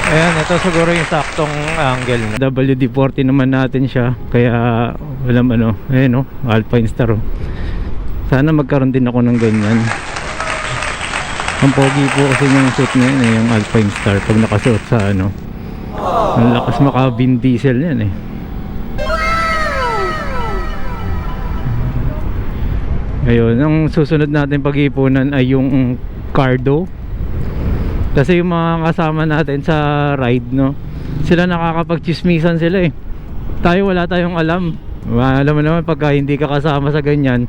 Ayan, ito siguro yung saktong angle. WD-40 naman natin siya. Kaya walang ano. Ayan o, Alpine Star o. Sana magkaroon din ako ng ganyan. Ang pogi po kasi yung suit na yun, yung Alpine Star. Pag nakasuot sa ano, ang lakas maka Vin Diesel yan eh. Ayun, ang susunod natin pag-ipunan ay yung cardo. Kasi yung mga kasama natin sa ride, no, sila nakakapag-chismisan sila eh. Tayo wala tayong alam. Alam mo naman pagka hindi ka kasama sa ganyan,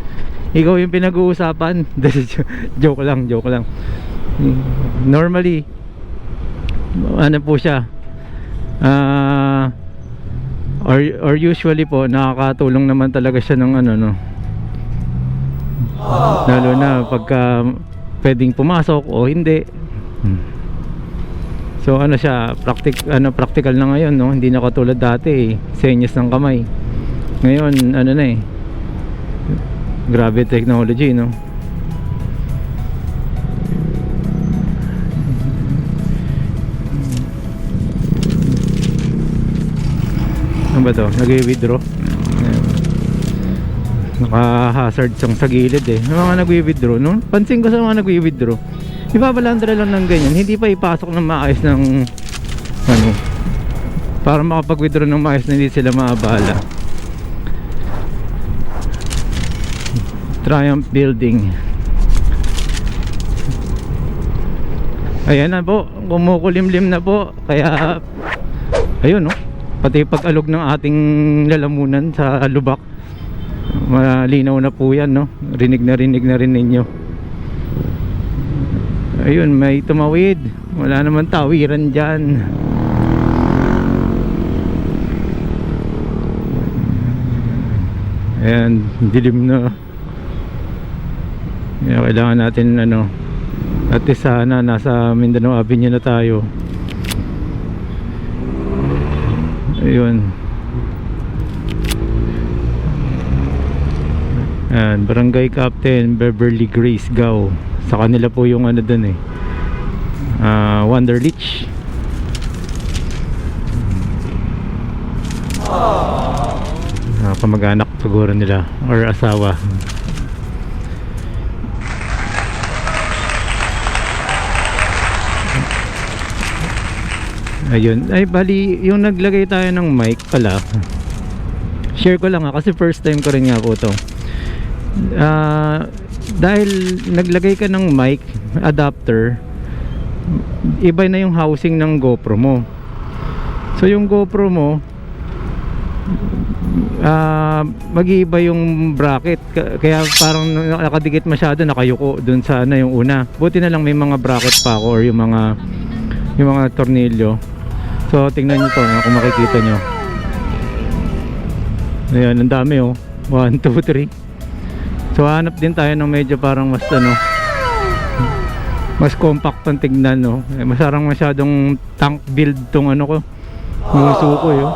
ikaw yung pinag-uusapan. Joke lang, joke lang. Normally ano po siya, or usually po nakakatulong naman talaga siya ng ano, no, lalo na pagka pwedeng pumasok o hindi. So ano siya, practical na ngayon, no? Hindi na katulad dati eh, senyas ng kamay. Ngayon ano na eh, grabe technology, no? Ano ba to? Nag-withdraw. Naka-hazard siyang sa gilid eh. Yung mga nag-withdraw, no? Pansin ko sa mga nag-withdraw, ipapalandra lang ng ganyan, hindi pa ipasok ng maayos ng ano, para makapag-withdraw ng maayos na hindi sila maabala. Triumph Building. Ayan na po, kumukulimlim na po. Kaya ayun, no, pati pag-alog ng ating lalamunan sa lubak, malinaw na po yan, no? Rinig na rin ninyo. Ayun, may tumawid. Wala naman tawiran dyan. Ayan, dilim na. Kaya kailangan natin ano, at sana nasa Mindanao Avenue na tayo. Ayun. Ayan, Barangay Captain Beverly Grace Gao. Sa kanila po yung ano dun eh, Wonderlich. Kamag-anak siguro nila or asawa. Ayun, ay bali yung naglagay tayo ng mic pala, share ko lang kasi first time ko rin nga po to. Dahil naglagay ka ng mic adapter, iba na yung housing ng GoPro mo. So yung GoPro mo, mag-iiba yung bracket, kaya parang nakadikit masyado, nakayuko dun sa yung una. Buti na lang may mga bracket pa ako or yung mga tornilyo. So tingnan nyo to kung makikita nyo. Ayan, ang dami oh, 1, 2, 3. So hanap din tayo ng medyo parang mas ano, mas compact ang tignan, no? Masarang masyadong tank build tong ano ko, muso ko, yo.